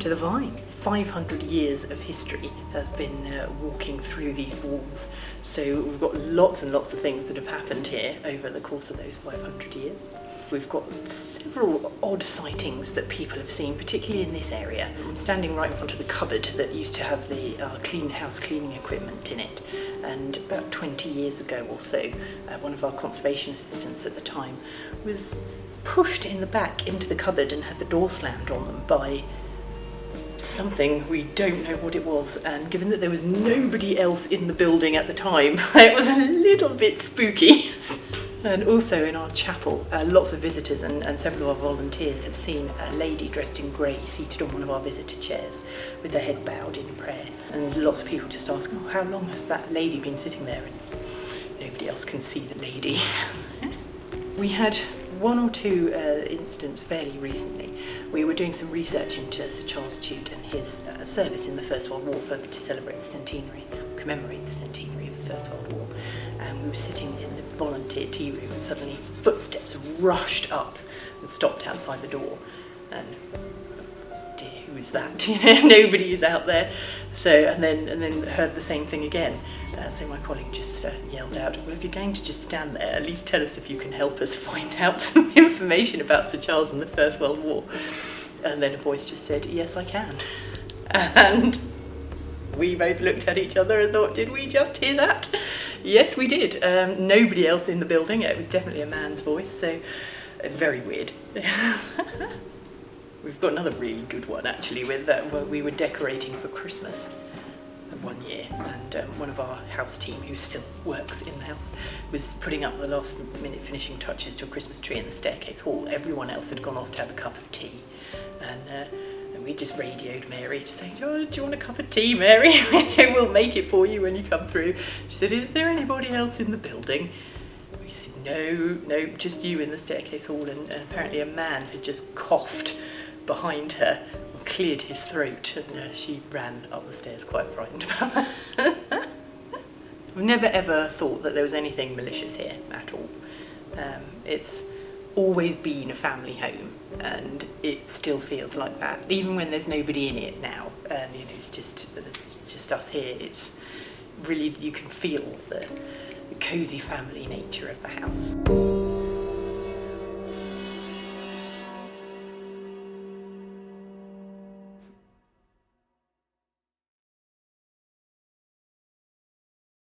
to the Vyne. 500 years of history has been walking through these walls, so we've got lots and lots of things that have happened here over the course of those 500 years. We've got several odd sightings that people have seen, particularly in this area. I'm standing right in front of the cupboard that used to have the house cleaning equipment in it, and about 20 years ago or so, one of our conservation assistants at the time was pushed in the back into the cupboard and had the door slammed on them by something. We don't know what it was, and given that there was nobody else in the building at the time, it was a little bit spooky. And also in our chapel, lots of visitors and several of our volunteers have seen a lady dressed in grey seated on one of our visitor chairs with her head bowed in prayer. And lots of people just ask, oh, how long has that lady been sitting there? And nobody else can see the lady. We had one or two incidents fairly recently. We were doing some research into Sir Charles Chute and his service in the First World War to celebrate the centenary, commemorate the centenary of the First World War. And we were sitting in the volunteer tea room, and suddenly footsteps rushed up and stopped outside the door. And dear, who is that? Nobody is out there. So and then heard the same thing again. So my colleague just yelled out, well, if you're going to just stand there, at least tell us if you can help us find out some information about Sir Charles and the First World War. And then a voice just said, yes, I can. And we both looked at each other and thought, did we just hear that? Yes, we did. Nobody else in the building. It was definitely a man's voice, so very weird. We've got another really good one, actually, with where we were decorating for Christmas one year, and one of our house team, who still works in the house, was putting up the last minute finishing touches to a Christmas tree in the staircase hall. Everyone else had gone off to have a cup of tea, and we just radioed Mary to say, oh, do you want a cup of tea, Mary? We'll make it for you when you come through. She said, is there anybody else in the building? We said, no, just you in the staircase hall. And apparently a man had just coughed behind her and cleared his throat, and she ran up the stairs quite frightened about that. We've never ever thought that there was anything malicious here at all. It's always been a family home, and it still feels like that, even when there's nobody in it now. It's just us here. It's really, you can feel the cosy family nature of the house.